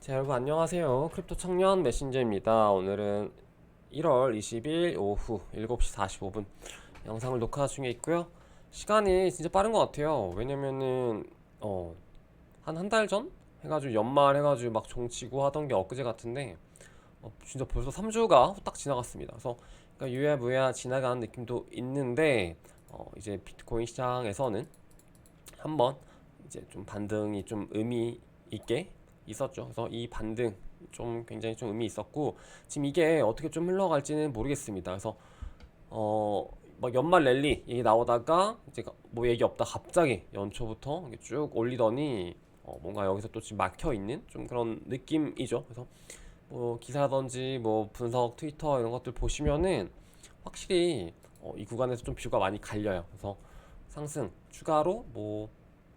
자, 여러분 안녕하세요. 크립토 청년 메신저입니다. 오늘은 1월 20일 오후 7시 45분 영상을 녹화 중에 있고요. 시간이 진짜 빠른 것 같아요. 왜냐면은 한 달 전 해가지고 연말 해가지고 막 종치고 하던 게 엊그제 같은데 진짜 벌써 3주가 후딱 지나갔습니다. 그래서 그러니까 유야무야 지나가는 느낌도 있는데 이제 비트코인 시장에서는 한번 이제 좀 반등이 좀 의미 있게 있었죠. 그래서 이 반등 좀 굉장히 좀 의미 있었고 지금 이게 어떻게 좀 흘러갈지는 모르겠습니다. 그래서 막 연말 랠리 얘기 나오다가 이제 뭐 얘기 없다 갑자기 연초부터 이렇게 쭉 올리더니 뭔가 여기서 또 지금 막혀 있는 좀 그런 느낌이죠. 그래서 뭐 기사라든지 뭐 분석 트위터 이런 것들 보시면은 확실히 이 구간에서 좀 뷰가 많이 갈려요. 그래서 상승 추가로 뭐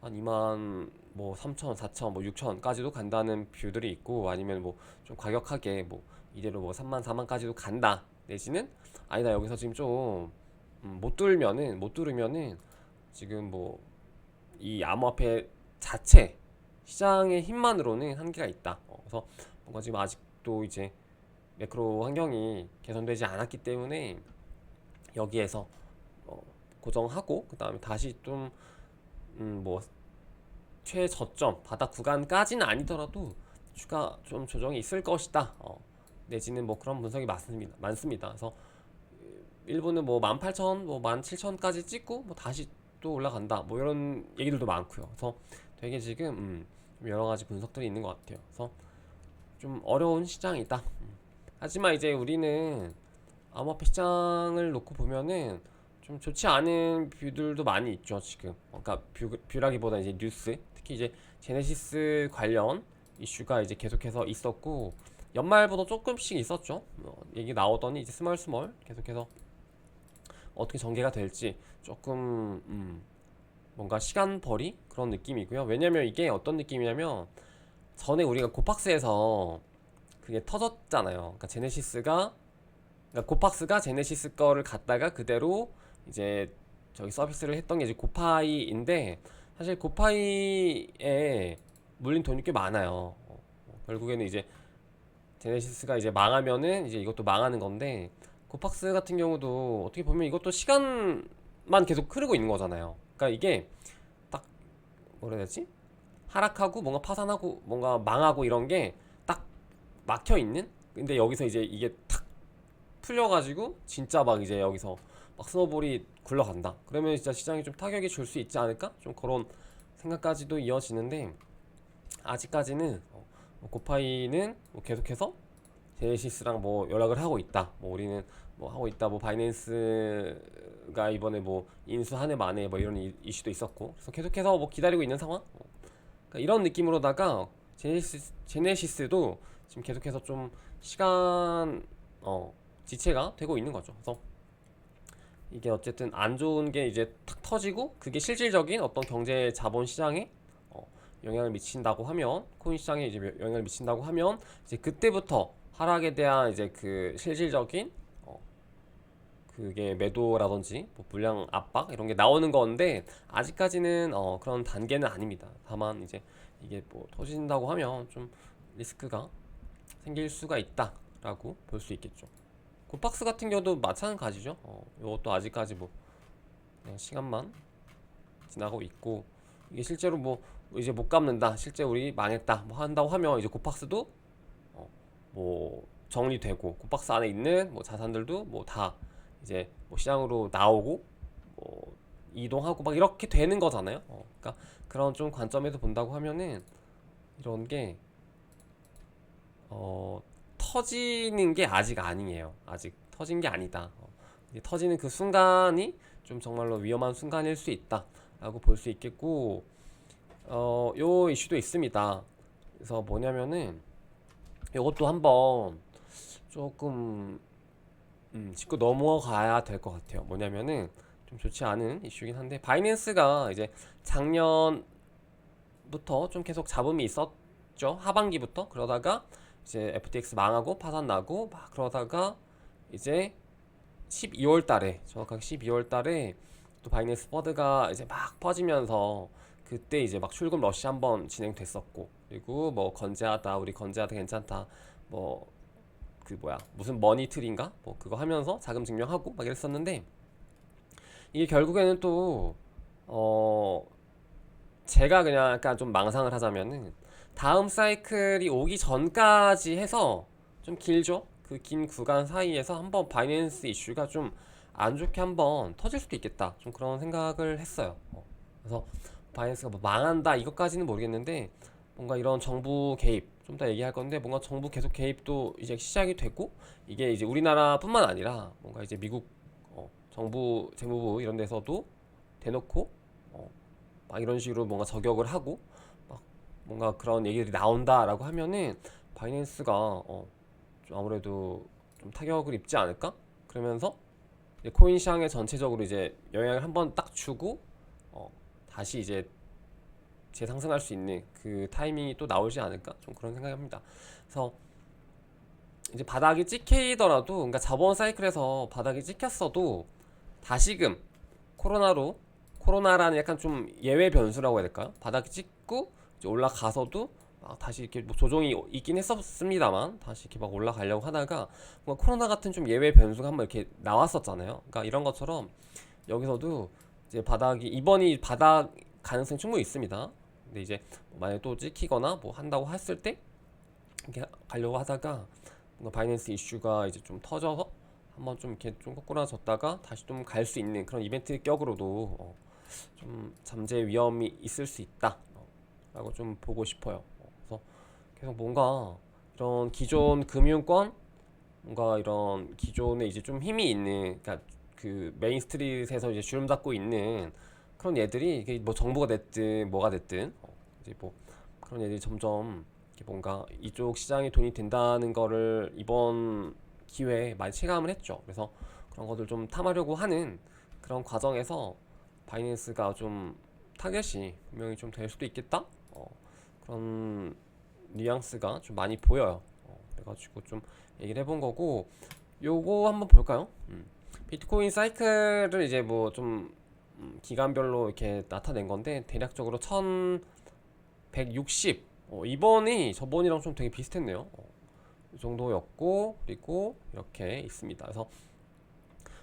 한 2만 뭐 3천, 4천, 뭐 6천까지도 간다는 뷰들이 있고 아니면 뭐 좀 과격하게 뭐 이대로 뭐 3만, 4만까지도 간다 내지는 아니다 여기서 지금 좀 못 뚫으면은 지금 뭐 이 암호화폐 자체 시장의 힘만으로는 한계가 있다. 그래서 뭔가 지금 아직도 이제 매크로 환경이 개선되지 않았기 때문에 여기에서 어, 고정하고 그 다음에 다시 좀 뭐 최저점 바닥 구간까지는 아니더라도 추가 좀 조정이 있을 것이다. 내지는 뭐 그런 분석이 많습니다. 그래서 일부는 뭐 18,000, 뭐 17,000까지 찍고 뭐 다시 또 올라간다. 뭐 이런 얘기들도 많고요. 그래서 되게 지금 좀 여러 가지 분석들이 있는 것 같아요. 그래서 좀 어려운 시장이다. 하지만 이제 우리는 암호화폐 시장을 놓고 보면은 좀 좋지 않은 뷰들도 많이 있죠 지금. 그러니까 뷰라기보다 이제 뉴스, 특히 이제 제네시스 관련 이슈가 이제 계속해서 있었고 연말부터 조금씩 있었죠. 얘기 나오더니 이제 스멀스멀 계속해서 어떻게 전개가 될지 조금 뭔가 시간벌이 그런 느낌이고요. 왜냐면 이게 어떤 느낌이냐면 전에 우리가 고팍스에서 그게 터졌잖아요. 그러니까 제네시스가 그러니까 고팍스가 제네시스 거를 갖다가 그대로 이제 저기 서비스를 했던 게 이제 고파이인데 사실 고파이에 물린 돈이 꽤 많아요. 결국에는 이제 제네시스가 이제 망하면은 이제 이것도 망하는 건데 고팍스 같은 경우도 어떻게 보면 이것도 시간만 계속 흐르고 있는 거잖아요. 그러니까 이게 딱 뭐라 해야 되지? 하락하고 뭔가 파산하고 뭔가 망하고 이런 게 딱 막혀 있는? 근데 여기서 이제 이게 탁 풀려가지고 진짜 막 이제 여기서 막 스노볼이 굴러간다. 그러면 진짜 시장이 좀 타격이 줄 수 있지 않을까? 좀 그런 생각까지도 이어지는데 아직까지는 고파이는 뭐 계속해서 제네시스랑 뭐 연락을 하고 있다. 뭐 우리는 뭐 하고 있다. 뭐 바이낸스가 이번에 뭐 인수 한 해 만에 뭐 이런 이슈도 있었고 그래서 계속해서 뭐 기다리고 있는 상황. 그러니까 이런 느낌으로다가 제네시스도 지금 계속해서 좀 시간 지체가 되고 있는 거죠. 그래서 이게 어쨌든 안 좋은 게 이제 탁 터지고 그게 실질적인 어떤 경제 자본 시장에 영향을 미친다고 하면 코인 시장에 이제 영향을 미친다고 하면 이제 그때부터 하락에 대한 이제 그 실질적인 그게 매도라든지 뭐 물량 압박 이런 게 나오는 건데 아직까지는 그런 단계는 아닙니다. 다만 이제 이게 뭐 터진다고 하면 좀 리스크가 생길 수가 있다라고 볼 수 있겠죠. 곱박스 같은 경우도 마찬가지죠. 이것도 아직까지 뭐 그냥 시간만 지나고 있고 이게 실제로 뭐 이제 못 갚는다, 실제 우리 망했다 뭐 한다고 하면 이제 곱박스도 뭐 정리되고 곱박스 안에 있는 뭐 자산들도 뭐 다 이제 뭐 시장으로 나오고 뭐 이동하고 막 이렇게 되는 거잖아요. 그러니까 그런 좀 관점에서 본다고 하면은 이런 게 어, 터지는 게 아직 아니에요. 아직 터진 게 아니다. 이제 터지는 그 순간이 좀 정말로 위험한 순간일 수 있다라고 볼 수 있겠고, 요 이슈도 있습니다. 그래서 뭐냐면은 이것도 한번 조금 짚고 넘어가야 될 것 같아요. 뭐냐면은 좀 좋지 않은 이슈긴 한데 바이낸스가 이제 작년부터 좀 계속 잡음이 있었죠. 하반기부터 그러다가 이제 FTX 망하고 파산 나고 막 그러다가 이제 12월 달에 정확하게 12월 달에 또 바이낸스 퍼드가 이제 막 퍼지면서 그때 이제 막 출금 러시 한번 진행됐었고, 그리고 뭐 건재하다, 우리 건재하다 괜찮다, 뭐 그 뭐야 무슨 머니트리인가 뭐 그거 하면서 자금 증명하고 막 이랬었는데, 이게 결국에는 또 어 제가 그냥 약간 좀 망상을 하자면은 다음 사이클이 오기 전까지 해서 좀 길죠. 그 긴 구간 사이에서 한번 바이낸스 이슈가 좀 안 좋게 한번 터질 수도 있겠다. 좀 그런 생각을 했어요. 그래서 바이낸스가 뭐 망한다 이것까지는 모르겠는데, 뭔가 이런 정부 개입 좀 더 얘기할 건데, 뭔가 정부 계속 개입도 이제 시작이 되고, 이게 이제 우리나라뿐만 아니라 뭔가 이제 미국 정부 재무부 이런 데서도 대놓고 막 이런 식으로 뭔가 저격을 하고 막 뭔가 그런 얘기들이 나온다라고 하면은 바이낸스가 좀 아무래도 좀 타격을 입지 않을까? 그러면서 이제 코인 시장에 전체적으로 이제 영향을 한번 딱 주고 다시 이제 재상승할 수 있는 그 타이밍이 또 나오지 않을까? 좀 그런 생각합니다. 그래서 이제 바닥이 찍히더라도, 그러니까 저번 사이클에서 바닥이 찍혔어도 다시금 코로나로, 코로나라는 약간 좀 예외 변수라고 해야 될까요? 바닥이 찍고 이제 올라가서도 막 다시 이렇게 뭐 조정이 있긴 했었습니다만, 다시 이렇게 막 올라가려고 하다가 뭔가 코로나 같은 좀 예외 변수가 한번 이렇게 나왔었잖아요. 그러니까 이런 것처럼 여기서도 이제 바닥이, 이번이 바닥 가능성이 충분히 있습니다. 근데 이제 만약에 또 찍히거나 뭐 한다고 했을 때 이렇게 가려고 하다가 뭔가 바이낸스 이슈가 이제 좀 터져서 한번 좀 이렇게 좀 꼬꾸라졌다가 다시 좀 갈 수 있는 그런 이벤트 격으로도 좀 잠재 위험이 있을 수 있다 라고 좀 보고 싶어요. 그래서 계속 뭔가 이런 기존 금융권, 뭔가 이런 기존에 이제 좀 힘이 있는, 그러니까 그 메인 스트릿에서 이제 주름 잡고 있는 그런 애들이, 이게 뭐 정부가 됐든 뭐가 됐든 이제 뭐 그런 애들이 점점 이렇게 뭔가 이쪽 시장에 돈이 된다는 거를 이번 기회에 많이 체감을 했죠. 그래서 그런 것들 좀 탐하려고 하는 그런 과정에서 바이낸스가 좀 타겟이 분명히 좀 될 수도 있겠다. 그런 뉘앙스가 좀 많이 보여요. 그래가지고 좀 얘기를 해본 거고, 요거 한번 볼까요? 비트코인 사이클을 이제 뭐 좀 기간별로 이렇게 나타낸 건데, 대략적으로 1160, 이번이 저번이랑 좀 되게 비슷했네요. 이 정도였고, 그리고 이렇게 있습니다. 그래서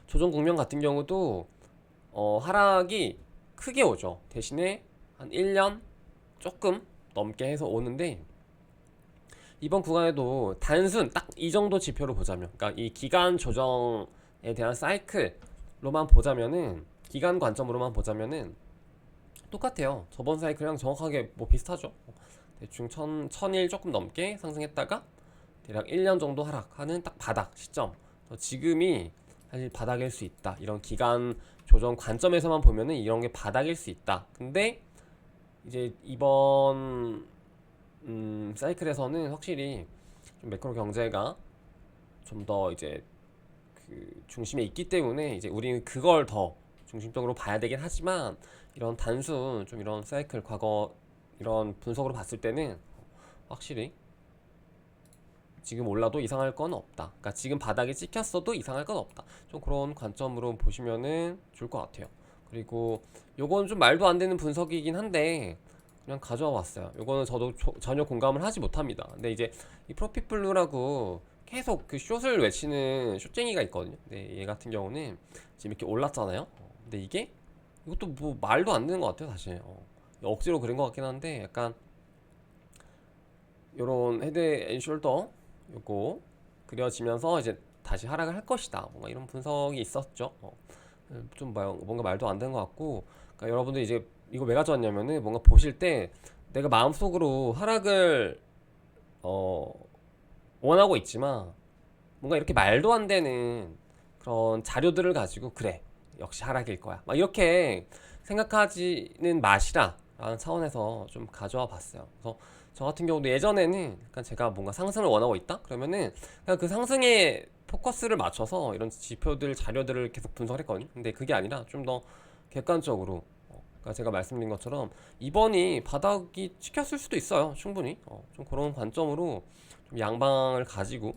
조정 국면 같은 경우도 하락이 크게 오죠. 대신에 한 1년 조금 넘게 해서 오는데, 이번 구간에도 단순 딱 이 정도 지표로 보자면, 그러니까 이 기간 조정에 대한 사이클로만 보자면은, 기간 관점으로만 보자면은 똑같아요. 저번 사이클이랑 정확하게 뭐 비슷하죠. 대충 1000일 조금 넘게 상승했다가 대략 1년 정도 하락하는 딱 바닥 시점. 지금이 사실 바닥일 수 있다. 이런 기간 조정 관점에서만 보면은 이런 게 바닥일 수 있다. 근데 이제 이번 사이클에서는 확실히 좀 매크로 경제가 좀 더 이제 그 중심에 있기 때문에 이제 우리는 그걸 더 중심적으로 봐야 되긴 하지만, 이런 단순 좀 이런 사이클 과거 이런 분석으로 봤을 때는 확실히 지금 올라도 이상할 건 없다. 그러니까 지금 바닥에 찍혔어도 이상할 건 없다. 좀 그런 관점으로 보시면은 좋을 것 같아요. 그리고 요건 좀 말도 안 되는 분석이긴 한데 그냥 가져와 봤어요. 요거는 저도 전혀 공감을 하지 못합니다. 근데 이제 이 프로핏 블루라고 계속 그 숏을 외치는 숏쟁이가 있거든요. 근데 얘 같은 경우는 지금 이렇게 올랐잖아요. 근데 이게 이것도 뭐 말도 안 되는 것 같아요, 사실. 억지로 그린 것 같긴 한데, 약간 요런 헤드 앤 숄더 요거 그려지면서 이제 다시 하락을 할 것이다, 뭔가 이런 분석이 있었죠. 좀 뭔가 말도 안 되는 것 같고, 그러니까 여러분들 이제 이거 왜 가져왔냐면은, 뭔가 보실 때 내가 마음속으로 하락을 어 원하고 있지만, 뭔가 이렇게 말도 안 되는 그런 자료들을 가지고, 그래 역시 하락일 거야 막 이렇게 생각하지는 마시라 라는 차원에서 좀 가져와 봤어요. 그래서 저 같은 경우도 예전에는 약간 제가 뭔가 상승을 원하고 있다 그러면은 그냥 그 상승에 포커스를 맞춰서 이런 지표들 자료들을 계속 분석을 했거든요. 근데 그게 아니라 좀 더 객관적으로, 그러니까 제가 말씀드린 것처럼 이번이 바닥이 찍혔을 수도 있어요, 충분히. 좀 그런 관점으로 좀 양방을 가지고,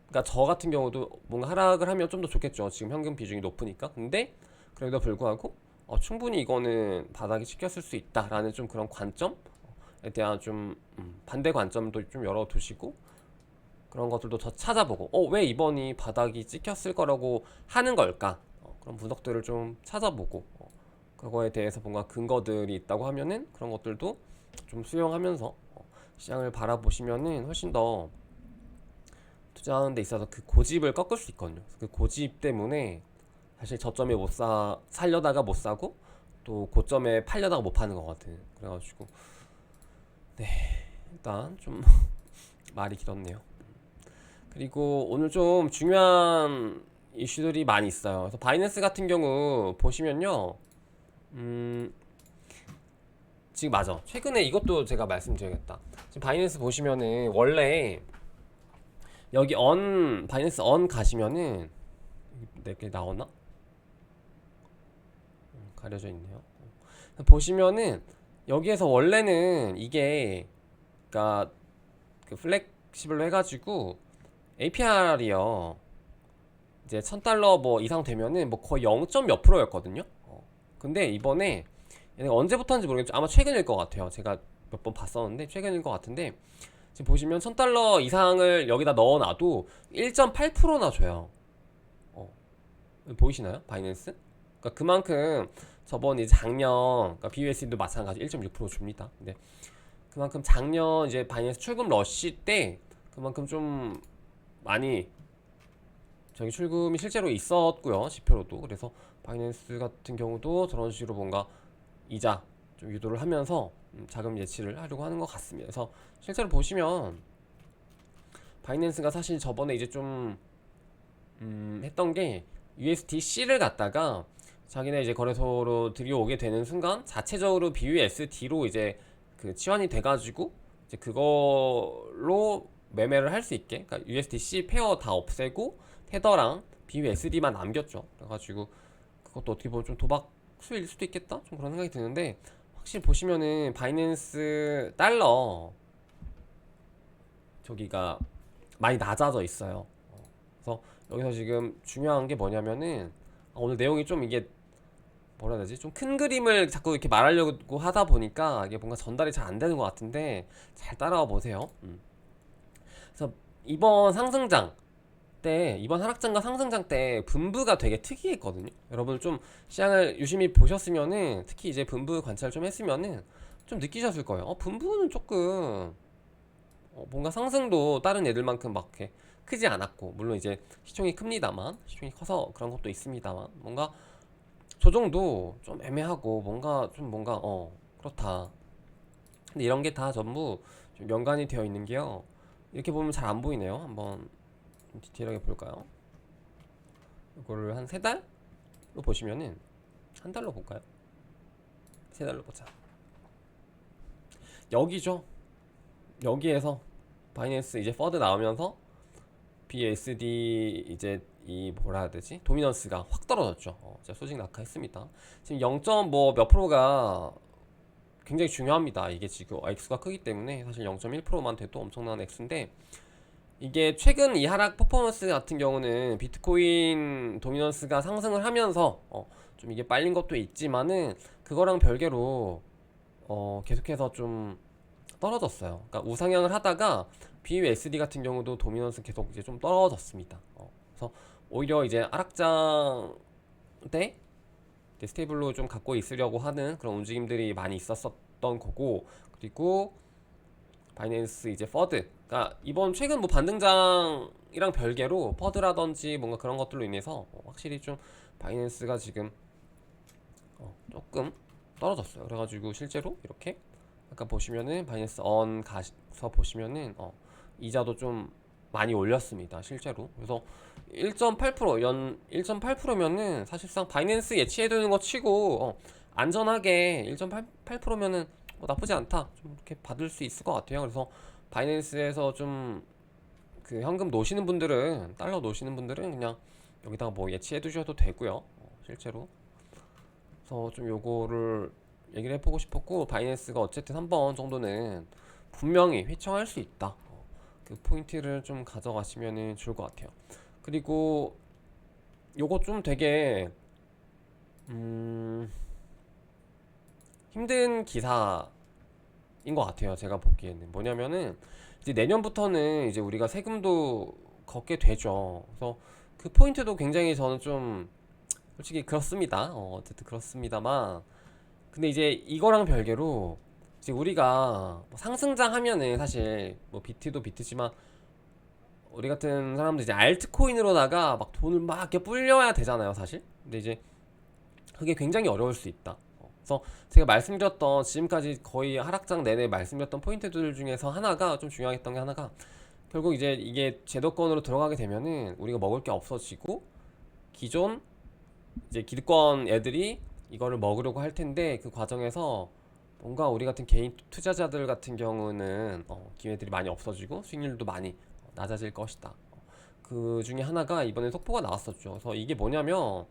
그러니까 저 같은 경우도 뭔가 하락을 하면 좀 더 좋겠죠. 지금 현금 비중이 높으니까. 근데 그래도 불구하고 충분히 이거는 바닥이 찍혔을 수 있다라는 좀 그런 관점에 대한 좀 반대 관점도 좀 열어두시고 그런 것들도 더 찾아보고 왜 이번이 바닥이 찍혔을 거라고 하는 걸까? 그런 분석들을 좀 찾아보고 그거에 대해서 뭔가 근거들이 있다고 하면은 그런 것들도 좀 수용하면서 시장을 바라보시면은 훨씬 더 투자하는 데 있어서 그 고집을 꺾을 수 있거든요. 그 고집 때문에 사실 저점에 못 살려다가 못 사고 또 고점에 팔려다가 못 파는 것 같은. 그래가지고 네, 일단 좀 말이 길었네요. 그리고 오늘 좀 중요한 이슈들이 많이 있어요. 그래서 바이낸스 같은 경우 보시면요, 음, 지금 맞아. 최근에 이것도 제가 말씀드려야겠다. 지금 바이낸스 보시면은 원래 여기 바이낸스 가시면은 내게 나오나? 가려져 있네요. 보시면은 여기에서 원래는 이게 그러니까 그 플렉시블로 해가지고 APR이요. 이제 1000달러 뭐 이상 되면은 뭐 거의 0. 몇 프로였거든요. 근데 이번에 얘네가 언제부터인지 모르겠죠. 아마 최근일 것 같아요. 제가 몇 번 봤었는데 최근일 것 같은데 지금 보시면 1000달러 이상을 여기다 넣어놔도 1.8%나 줘요. 어, 보이시나요? 바이낸스? 그러니까 그만큼 저번 이제 작년 그러니까 BUSD도 마찬가지 1.6% 줍니다. 근데 그만큼 작년 이제 바이낸스 출금 러시 때 그만큼 좀 많이 저기 출금이 실제로 있었고요. 지표로도. 그래서 바이낸스 같은 경우도 저런 식으로 뭔가 이자 좀 유도를 하면서 자금 예치를 하려고 하는 것 같습니다. 그래서 실제로 보시면 바이낸스가 사실 저번에 이제 좀 했던 게 USDC를 갖다가 자기네 이제 거래소로 들여오게 되는 순간 자체적으로 BUSD로 이제 그 치환이 돼가지고 이제 그걸로 매매를 할 수 있게 그러니까 USDC 페어 다 없애고 테더랑 BUSD만 남겼죠. 그래가지고 그것도 어떻게 보면 좀 도박 수일 수도 있겠다 좀 그런 생각이 드는데 확실히 보시면은 바이낸스 달러 저기가 많이 낮아져 있어요. 그래서 여기서 지금 중요한 게 뭐냐면은 오늘 내용이 좀 이게 뭐라 해야 되지? 좀 큰 그림을 자꾸 이렇게 말하려고 하다 보니까 이게 뭔가 전달이 잘 안 되는 것 같은데 잘 따라와 보세요. 그래서 이번 상승장 이번 하락장과 상승장 때 분부가 되게 특이했거든요. 여러분 좀 시장을 유심히 보셨으면은 특히 이제 분부 관찰 좀 했으면은 좀 느끼셨을 거예요. 분부는 조금 뭔가 상승도 다른 애들만큼 막 이렇게 크지 않았고 물론 이제 시총이 큽니다만 시총이 커서 그런 것도 있습니다만 뭔가 조정도 좀 애매하고 뭔가 그렇다. 근데 이런 게 다 전부 좀 연관이 되어 있는 게요. 이렇게 보면 잘 안 보이네요. 한번 디테일하게 볼까요? 이거를 한 3달로 보시면은 한 달로 볼까요? 3달로 보자. 여기죠. 여기에서 바이낸스 이제 퍼드 나오면서 BSD 이제 이 뭐라 해야 되지? 도미넌스가 확 떨어졌죠. 제가 소식 낙하했습니다. 지금 0. 몇 프로가 굉장히 중요합니다. 이게 지금 X가 크기 때문에 사실 0.1%만 돼도 엄청난 X인데 이게 최근 이 하락 퍼포먼스 같은 경우는 비트코인 도미넌스가 상승을 하면서 좀 이게 빨린 것도 있지만은 그거랑 별개로 계속해서 좀 떨어졌어요. 그러니까 우상향을 하다가 BUSD 같은 경우도 도미넌스 계속 이제 좀 떨어졌습니다. 그래서 오히려 이제 하락장 때 스테이블로 좀 갖고 있으려고 하는 그런 움직임들이 많이 있었던 거고 그리고 바이낸스 이제 퍼드 그러니까 이번 최근 뭐 반등장이랑 별개로 퍼드라든지 뭔가 그런 것들로 인해서 확실히 좀 바이낸스가 지금 조금 떨어졌어요. 그래가지고 실제로 이렇게 아까 보시면은 바이낸스 가서 보시면은 이자도 좀 많이 올렸습니다. 실제로. 그래서 1.8%연 1.8%면은 사실상 바이낸스 예치해두는 거 치고 안전하게 1.8%면은 뭐 나쁘지 않다. 좀 이렇게 받을 수 있을 것 같아요. 그래서 바이낸스에서 좀 그 현금 놓으시는 분들은 달러 놓으시는 분들은 그냥 여기다가 뭐 예치해 두셔도 되고요. 실제로. 그래서 좀 요거를 얘기를 해보고 싶었고 바이낸스가 어쨌든 한 번 정도는 분명히 휘청할 수 있다. 그 포인트를 좀 가져가시면 좋을 것 같아요. 그리고 요거 좀 되게 힘든 기사인 것 같아요. 제가 보기에는 뭐냐면은 이제 내년부터는 이제 우리가 세금도 걷게 되죠. 그래서 그 포인트도 굉장히 저는 좀 솔직히 그렇습니다. 어쨌든 그렇습니다만 근데 이제 이거랑 별개로 이제 우리가 뭐 상승장 하면은 사실 뭐 비트도 비트지만 우리 같은 사람들 이제 알트코인으로다가 막 돈을 막 이렇게 불려야 되잖아요, 사실. 근데 이제 그게 굉장히 어려울 수 있다. 그래서 제가 말씀드렸던 지금까지 거의 하락장 내내 말씀드렸던 포인트들 중에서 하나가 좀 중요했던 게 하나가 결국 이제 이게 제도권으로 들어가게 되면은 우리가 먹을 게 없어지고 기존 이제 기득권 애들이 이거를 먹으려고 할 텐데 그 과정에서 뭔가 우리 같은 개인 투자자들 같은 경우는 기회들이 많이 없어지고 수익률도 많이 낮아질 것이다. 그 중에 하나가 이번에 속보가 나왔었죠. 그래서 이게 뭐냐면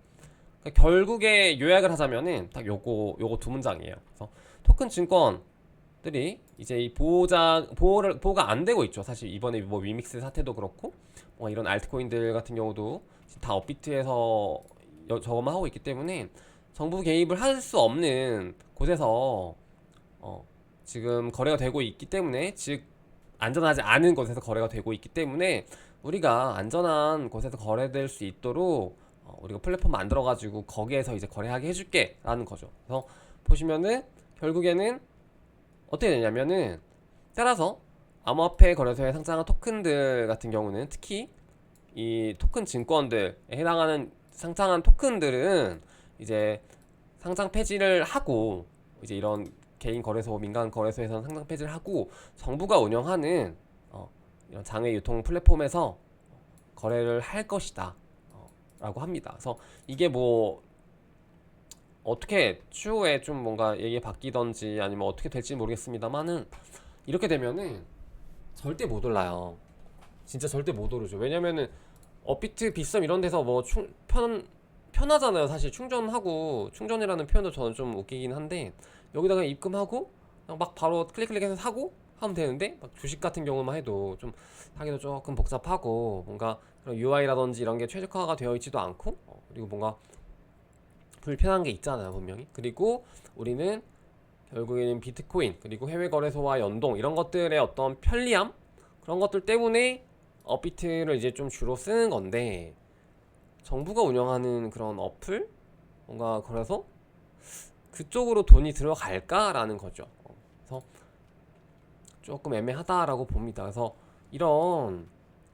그러니까 결국에 요약을 하자면은 딱 요거 두 문장이에요. 그래서 토큰 증권들이 이제 이 보호가 안 되고 있죠. 사실 이번에 뭐 위믹스 사태도 그렇고 뭐 이런 알트코인들 같은 경우도 다 업비트에서 저거만 하고 있기 때문에 정부 개입을 할 수 없는 곳에서 지금 거래가 되고 있기 때문에 즉 안전하지 않은 곳에서 거래가 되고 있기 때문에 우리가 안전한 곳에서 거래될 수 있도록 우리가 플랫폼 만들어가지고 거기에서 이제 거래하게 해줄게 라는 거죠. 그래서 보시면은 결국에는 어떻게 되냐면은 따라서 암호화폐 거래소에 상장한 토큰들 같은 경우는 특히 이 토큰 증권들에 해당하는 상장한 토큰들은 이제 상장 폐지를 하고 이제 이런 개인 거래소, 민간 거래소에서는 상장 폐지를 하고 정부가 운영하는 이런 장외 유통 플랫폼에서 거래를 할 것이다 라고 합니다. 그래서 이게 뭐 어떻게 추후에 좀 뭔가 얘기 바뀌던지 아니면 어떻게 될지 모르겠습니다만은 이렇게 되면은 절대 못 올라요. 진짜 절대 못 오르죠. 왜냐면은 업비트, 빗썸 이런 데서 뭐 편하잖아요. 사실 충전이라는 표현도 저는 좀 웃기긴 한데 여기다가 입금하고 그냥 막 바로 클릭해서 사고 하면 되는데 막 주식 같은 경우만 해도 좀 하기도 조금 복잡하고 뭔가 그런 UI라든지 이런 게 최적화가 되어 있지도 않고 그리고 뭔가 불편한 게 있잖아요, 분명히. 그리고 우리는 결국에는 비트코인 그리고 해외 거래소와 연동 이런 것들의 어떤 편리함 그런 것들 때문에 업비트를 이제 좀 주로 쓰는 건데 정부가 운영하는 그런 어플 뭔가 그래서 그쪽으로 돈이 들어갈까라는 거죠. 그래서 조금 애매하다라고 봅니다. 그래서 이런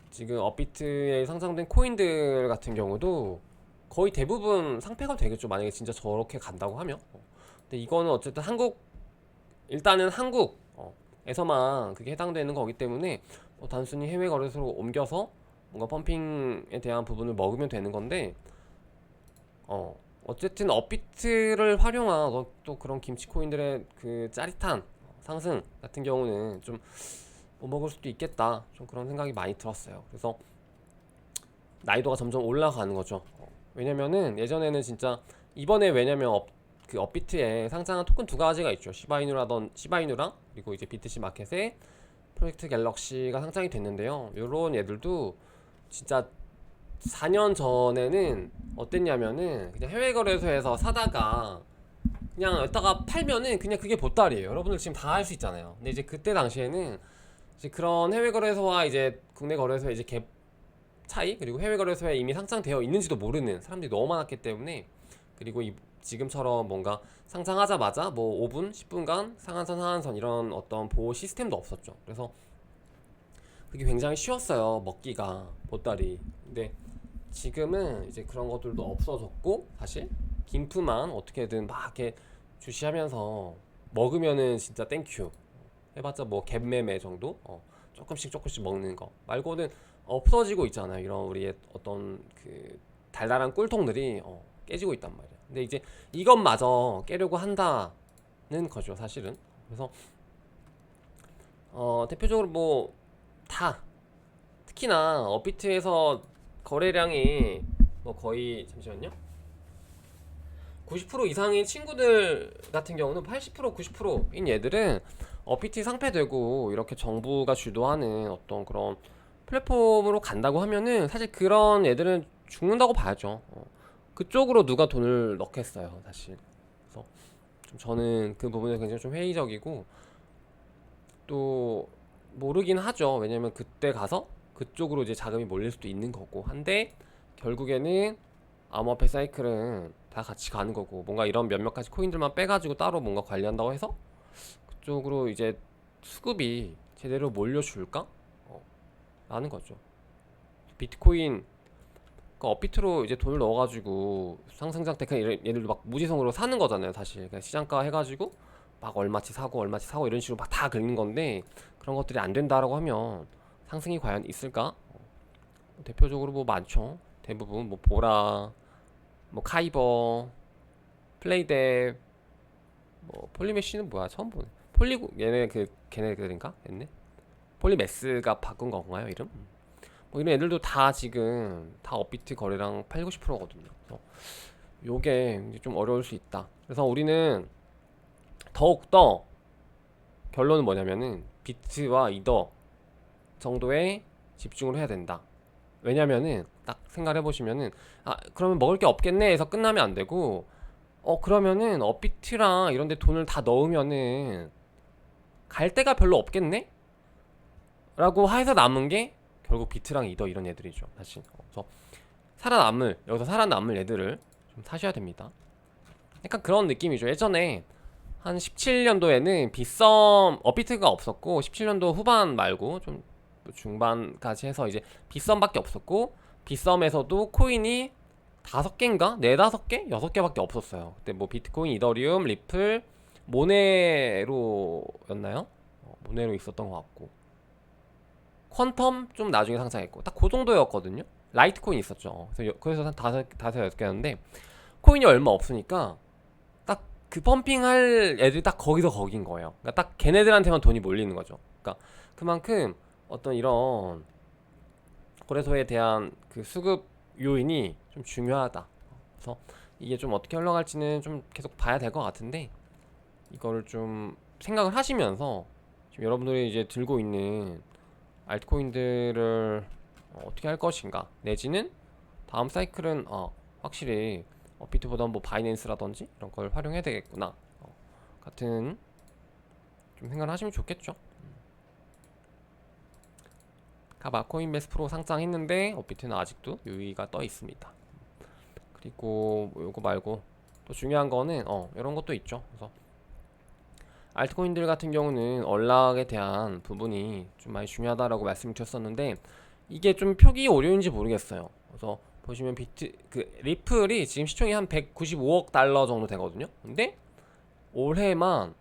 지금 업비트에 상장된 코인들 같은 경우도 거의 대부분 상폐가 되겠죠. 만약에 진짜 저렇게 간다고 하면. 근데 이거는 어쨌든 일단은 한국에서만 그게 해당되는 거기 때문에 단순히 해외 거래소로 옮겨서 뭔가 펌핑에 대한 부분을 먹으면 되는 건데 어쨌든 업비트를 활용한 또 그런 김치코인들의 그 짜릿한 상승 같은 경우는 좀 못 먹을 수도 있겠다 좀 그런 생각이 많이 들었어요. 그래서 난이도가 점점 올라가는 거죠. 왜냐면은 예전에는 진짜 이번에 왜냐면 그 업비트에 상장한 토큰 두 가지가 있죠. 시바이누랑 그리고 이제 비트C 마켓에 프로젝트 갤럭시가 상장이 됐는데요. 요런 얘들도 진짜 4년 전에는 어땠냐면은 그냥 해외 거래소에서 사다가 그냥 여기다가 팔면은 그냥 그게 보따리예요. 여러분들 지금 다 할 수 있잖아요. 근데 이제 그때 당시에는 이제 그런 해외 거래소와 이제 국내 거래소의 이제 갭 차이 그리고 해외 거래소에 이미 상장되어 있는지도 모르는 사람들이 너무 많았기 때문에 그리고 지금처럼 뭔가 상장하자마자 뭐 5분, 10분간 상한선, 하한선 이런 어떤 보호 시스템도 없었죠. 그래서 그게 굉장히 쉬웠어요. 먹기가 보따리. 근데 지금은 이제 그런 것들도 없어졌고 사실 김프만 어떻게든 막 이렇게 주시하면서 먹으면은 진짜 땡큐 해봤자 뭐 갭매매 정도 조금씩 먹는 거 말고는 없어지고 있잖아요. 이런 우리의 어떤 그 달달한 꿀통들이 깨지고 있단 말이야. 근데 이제 이것마저 깨려고 한다는 거죠, 사실은. 그래서 대표적으로 뭐 다 특히나 업비트에서 거래량이 뭐 거의 잠시만요. 90% 이상인 친구들 같은 경우는 80% 90%인 얘들은 업비트 상폐되고 이렇게 정부가 주도하는 어떤 그런 플랫폼으로 간다고 하면은 사실 그런 애들은 죽는다고 봐야죠. 그쪽으로 누가 돈을 넣겠어요, 사실. 그래서 저는 그 부분에 굉장히 좀 회의적이고 또 모르긴 하죠. 왜냐면 그때 가서 그쪽으로 이제 자금이 몰릴 수도 있는 거고 한데 결국에는 암호화폐 사이클은 다 같이 가는 거고 뭔가 이런 몇몇 가지 코인들만 빼가지고 따로 뭔가 관리한다고 해서 그쪽으로 이제 수급이 제대로 몰려줄까? 라는 거죠. 비트코인 그 업비트로 이제 돈을 넣어가지고 상승장 때 그냥 얘들도 막 무지성으로 사는 거잖아요. 사실 그냥 시장가 해가지고 막 얼마치 사고 얼마치 사고 이런 식으로 막 다 긁는 건데 그런 것들이 안 된다라고 하면 상승이 과연 있을까? 대표적으로 뭐 많죠. 대부분 뭐 보라, 뭐 카이버, 플레이뎁, 뭐 폴리메쉬는 뭐야 처음 보네. 폴리고 얘네 그 걔네들인가? 했네. 폴리메스가 바꾼 건가요 이름? 뭐 이런 애들도 다 지금 다 업비트 거래량 8, 90%거든요. 그래서 요게 이제 좀 어려울 수 있다. 그래서 우리는 더욱더 결론은 뭐냐면은 비트와 이더 정도에 집중을 해야 된다. 왜냐면은 딱 생각해 보시면은 아 그러면 먹을 게 없겠네 해서 끝나면 안 되고 그러면은 업비트랑 이런 데 돈을 다 넣으면은 갈 데가 별로 없겠네? 라고 해서 남은 게 결국 비트랑 이더 이런 애들이죠. 사실 그래서 여기서 살아남을 애들을 좀 사셔야 됩니다. 약간 그런 느낌이죠. 예전에 한 17년도에는 빗썸 업비트가 없었고 17년도 후반 말고 좀 중반까지 해서 이제 빗썸밖에 없었고 빗썸에서도 코인이 5개인가? 4~5개? 6개밖에 없었어요. 그때 뭐 비트코인, 이더리움, 리플, 모네로였나요? 모네로 있었던 것 같고 퀀텀 좀 나중에 상장했고 딱 그 정도였거든요. 라이트코인 있었죠. 그래서 한 6개였는데 코인이 얼마 없으니까 딱 그 펌핑할 애들이 딱 거기서 거긴 거예요. 그러니까 딱 걔네들한테만 돈이 몰리는 거죠. 그러니까 그만큼 어떤 이런 거래소에 대한 그 수급 요인이 좀 중요하다. 그래서 이게 좀 어떻게 흘러갈지는 좀 계속 봐야 될 것 같은데 이거를 좀 생각을 하시면서 지금 여러분들이 이제 들고 있는 알트코인들을 어떻게 할 것인가 내지는 다음 사이클은 확실히 비트보다 뭐 바이낸스라든지 이런 걸 활용해야 되겠구나 같은 좀 생각을 하시면 좋겠죠. 가바 코인베스 프로 상장했는데 업비트는 아직도 유의가 떠 있습니다. 그리고 뭐 요거 말고 또 중요한 거는 이런 것도 있죠. 그래서 알트코인들 같은 경우는 언락에 대한 부분이 좀 많이 중요하다라고 말씀을 드렸었는데 이게 좀 표기 오류인지 모르겠어요. 그래서 보시면 리플이 지금 시총이 한 195억 달러 정도 되거든요. 근데 올해만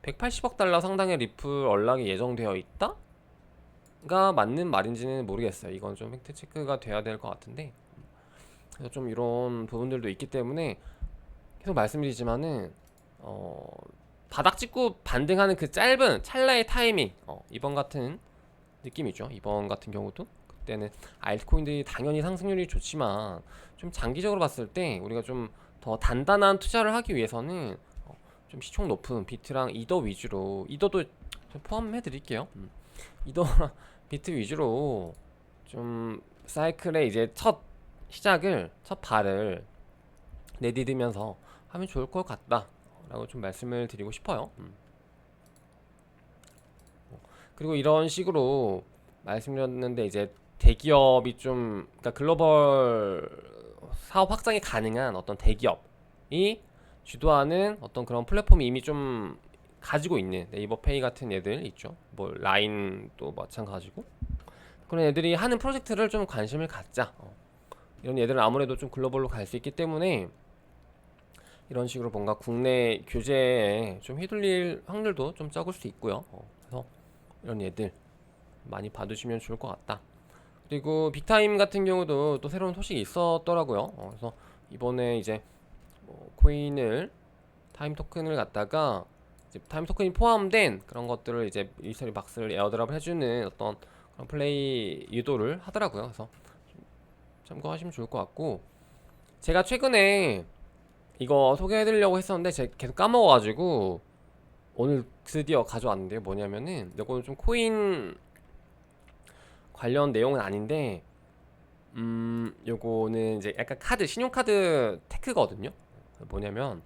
180억 달러 상당의 리플 언락이 예정되어 있다? 가 맞는 말인지는 모르겠어요. 이건 좀 팩트 체크가 돼야 될 것 같은데 그래서 좀 이런 부분들도 있기 때문에 계속 말씀드리지만은 바닥 찍고 반등하는 그 짧은 찰나의 타이밍 이번 같은 느낌이죠. 이번 같은 경우도 그때는 알트코인들이 당연히 상승률이 좋지만 좀 장기적으로 봤을 때 우리가 좀 더 단단한 투자를 하기 위해서는 좀 시총 높은 비트랑 이더 위주로 이더도 좀 포함해 드릴게요. 이더랑 비트 위주로 좀 사이클의 이제 첫 발을 내디디면서 하면 좋을 것 같다 라고 좀 말씀을 드리고 싶어요. 그리고 이런 식으로 말씀드렸는데 이제 대기업이 좀 그러니까 글로벌 사업 확장이 가능한 어떤 대기업이 주도하는 어떤 그런 플랫폼이 이미 좀 가지고 있는 네이버페이 같은 애들 있죠. 뭐 라인도 마찬가지고 그런 애들이 하는 프로젝트를 좀 관심을 갖자. 이런 애들은 아무래도 좀 글로벌로 갈 수 있기 때문에 이런 식으로 뭔가 국내 규제에 좀 휘둘릴 확률도 좀 적을 수 있고요. 그래서 이런 애들 많이 봐두시면 좋을 것 같다. 그리고 빅타임 같은 경우도 또 새로운 소식이 있었더라고요. 그래서 이번에 이제 뭐 코인을 타임 토큰을 갖다가 이제 타임 토큰이 포함된 그런 것들을 이제 미스터리 박스를 에어드랍을 해주는 어떤 그런 플레이 유도를 하더라고요. 그래서 참고하시면 좋을 것 같고 제가 최근에 이거 소개해드리려고 했었는데 제가 계속 까먹어가지고 오늘 드디어 가져왔는데요. 뭐냐면은 이거는 좀 코인 관련 내용은 아닌데 요거는 이제 약간 신용카드 테크거든요. 뭐냐면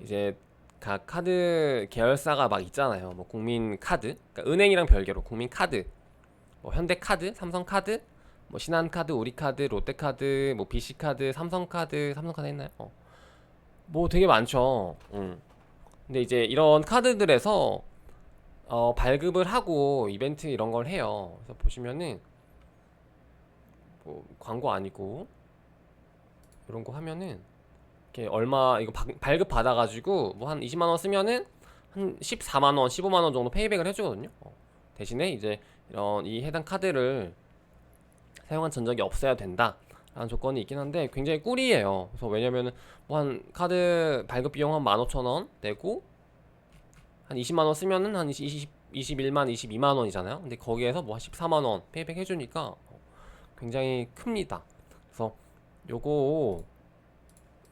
이제 각 카드 계열사가 막 있잖아요. 뭐 국민 카드, 그러니까 은행이랑 별개로 국민 카드, 뭐 현대 카드, 삼성 카드, 뭐 신한 카드, 우리 카드, 롯데 카드, 뭐 BC 카드, 삼성 카드 했나요? 뭐 되게 많죠. 근데 이제 이런 카드들에서 발급을 하고 이벤트 이런 걸 해요. 그래서 보시면은 뭐 광고 아니고 이런 거 하면은 이렇게 얼마 이거 발급 받아가지고 뭐 한 20만 원 쓰면은 한 14만 원, 15만 원 정도 페이백을 해주거든요. 대신에 이제 이런 이 해당 카드를 사용한 전적이 없어야 된다. 라는 조건이 있긴 한데 굉장히 꿀이에요. 그래서 왜냐면은 뭐 한 카드 발급 비용 한 15,000원 내고 한 20만 원 쓰면은 한 21만, 22만 원이잖아요. 근데 거기에서 뭐 한 14만 원 페이백 해주니까 굉장히 큽니다. 그래서 요거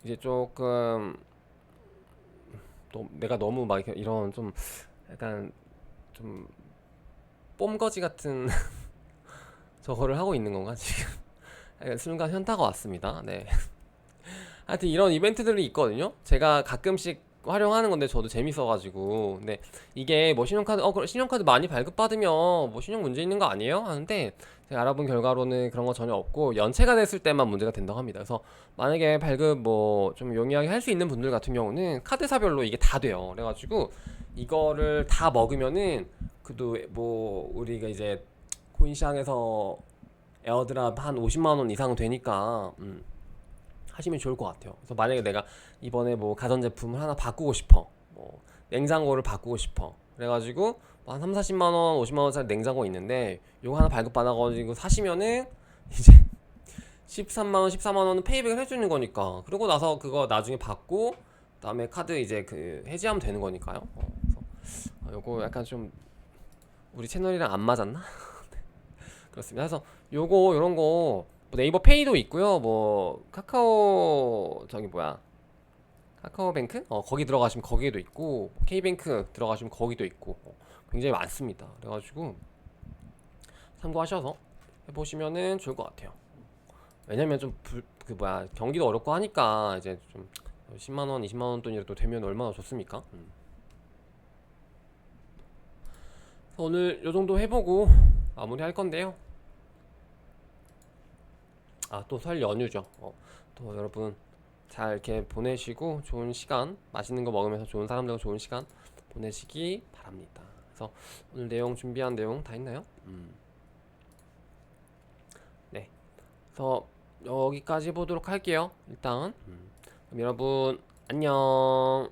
이제 조금 또 내가 너무 막 이런 좀 약간 좀 뽐거지 같은 저거를 하고 있는 건가 지금? 약간 순간 현타가 왔습니다. 네. 하여튼 이런 이벤트들이 있거든요. 제가 가끔씩 활용하는 건데 저도 재밌어가지고. 근데 이게 뭐 신용카드, 그럼 신용카드 많이 발급받으면 뭐 신용 문제 있는 거 아니에요? 하는데 제가 알아본 결과로는 그런 거 전혀 없고 연체가 됐을 때만 문제가 된다고 합니다. 그래서 만약에 발급 뭐 좀 용이하게 할 수 있는 분들 같은 경우는 카드사별로 이게 다 돼요. 그래가지고 이거를 다 먹으면은 그래도 뭐 우리가 이제 코인시장에서 에어드랍 한 50만 원 이상 되니까 하시면 좋을 것 같아요. 그래서 만약에 내가 이번에 뭐 가전제품을 하나 바꾸고 싶어, 뭐 냉장고를 바꾸고 싶어, 그래가지고 뭐한 3, 40만 원, 50만 원짜리 냉장고 있는데 요거 하나 발급받아가지고 사시면은 이제 13만 원, 14만 원은 페이백을 해주는 거니까. 그리고 나서 그거 나중에 받고 그다음에 카드 이제 그 해지하면 되는 거니까요. 그래서 요거 약간 좀 우리 채널이랑 안 맞았나? 그렇습니다. 그래서 요거 요런 거 뭐 네이버 페이도 있고요. 뭐 카카오 저기 뭐야 카카오뱅크? 거기 들어가시면 거기에도 있고 K뱅크 들어가시면 거기도 있고 굉장히 많습니다. 그래가지고 참고하셔서 해보시면은 좋을 것 같아요. 왜냐면 좀 그 뭐야 경기도 어렵고 하니까 이제 좀 10만 원, 20만 원 돈이라도 되면 얼마나 좋습니까? 오늘 요 정도 해보고 마무리 할 건데요. 또 설 연휴죠. 또 여러분 잘 이렇게 보내시고 좋은 시간, 맛있는 거 먹으면서 좋은 사람들과 좋은 시간 보내시기 바랍니다. 그래서 오늘 내용 준비한 내용 다 있나요? 네. 그래서 여기까지 보도록 할게요. 일단 그럼 여러분 안녕.